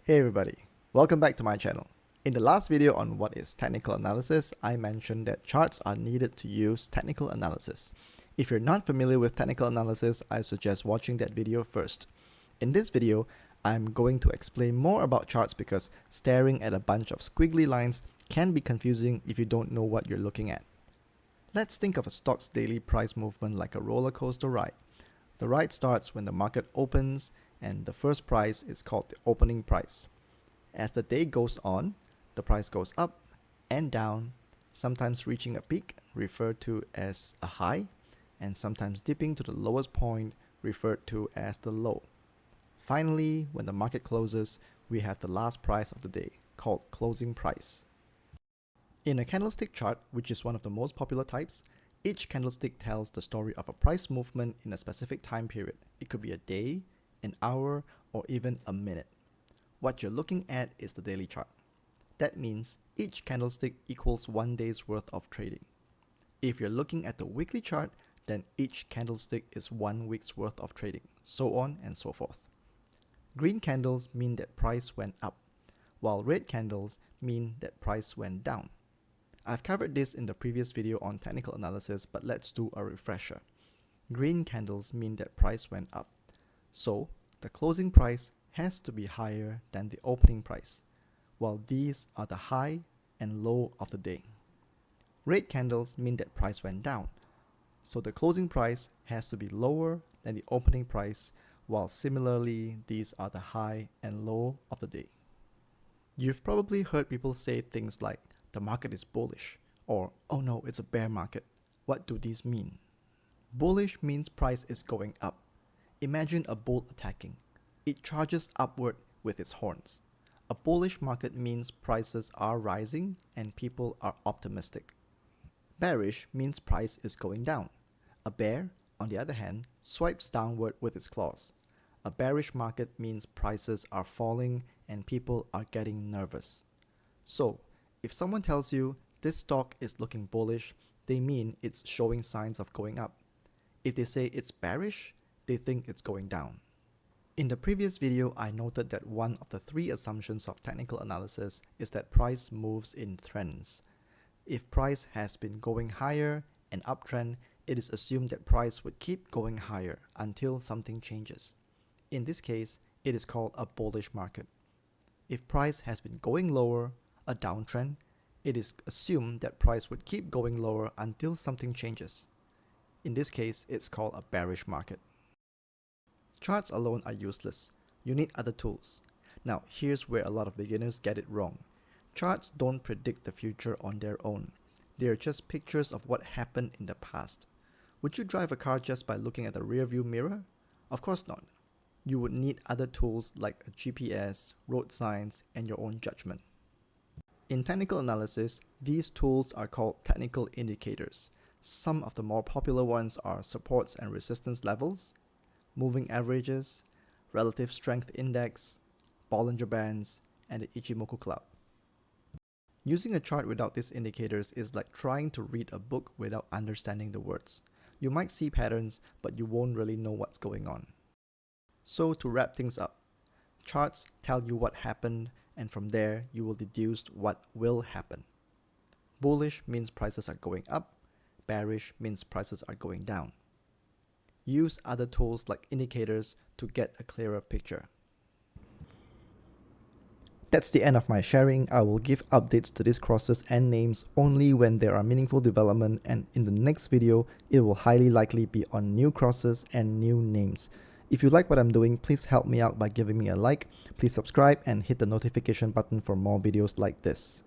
Hey everybody, welcome back to my channel. In the last video on what is technical analysis, I mentioned that charts are needed to use technical analysis. If you're not familiar with technical analysis, I suggest watching that video first. In this video, I'm going to explain more about charts because staring at a bunch of squiggly lines can be confusing if you don't know what you're looking at. Let's think of a stock's daily price movement like a roller coaster ride. The ride starts when the market opens, and the first price is called the opening price. As the day goes on, the price goes up and down, sometimes reaching a peak referred to as a high, and sometimes dipping to the lowest point referred to as the low. Finally, when the market closes, we have the last price of the day, called closing price. In a candlestick chart, which is one of the most popular types, each candlestick tells the story of a price movement in a specific time period. It could be a day, an hour, or even a minute. What you're looking at is the daily chart. That means each candlestick equals 1 day's worth of trading. If you're looking at the weekly chart, then each candlestick is 1 week's worth of trading, so on and so forth. Green candles mean that price went up, while red candles mean that price went down. I've covered this in the previous video on technical analysis, but let's do a refresher. Green candles mean that price went up. So, the closing price has to be higher than the opening price, while these are the high and low of the day. Red candles mean that price went down, so the closing price has to be lower than the opening price, while similarly these are the high and low of the day. You've probably heard people say things like, the market is bullish, or oh no, it's a bear market. What do these mean? Bullish means price is going up. Imagine a bull attacking. It charges upward with its horns. A bullish market means prices are rising and people are optimistic. Bearish means price is going down. A bear, on the other hand, swipes downward with its claws. A bearish market means prices are falling and people are getting nervous. So, if someone tells you this stock is looking bullish, they mean it's showing signs of going up. If they say it's bearish, they think it's going down. In the previous video, I noted that one of the 3 assumptions of technical analysis is that price moves in trends. If price has been going higher, an uptrend, it is assumed that price would keep going higher until something changes. In this case, it is called a bullish market. If price has been going lower, a downtrend, it is assumed that price would keep going lower until something changes. In this case, it's called a bearish market. Charts alone are useless. You need other tools. Now, here's where a lot of beginners get it wrong. Charts don't predict the future on their own. They are just pictures of what happened in the past. Would you drive a car just by looking at the rearview mirror? Of course not. You would need other tools like a GPS, road signs, and your own judgment. In technical analysis, these tools are called technical indicators. Some of the more popular ones are supports and resistance levels, moving averages, relative strength index, Bollinger Bands, and the Ichimoku cloud. Using a chart without these indicators is like trying to read a book without understanding the words. You might see patterns, but you won't really know what's going on. So to wrap things up, charts tell you what happened, and from there you will deduce what will happen. Bullish means prices are going up, bearish means prices are going down. Use other tools like indicators to get a clearer picture. That's the end of my sharing. I will give updates to these crosses and names only when there are meaningful development, and in the next video, it will highly likely be on new crosses and new names. If you like what I'm doing, please help me out by giving me a like, please subscribe and hit the notification button for more videos like this.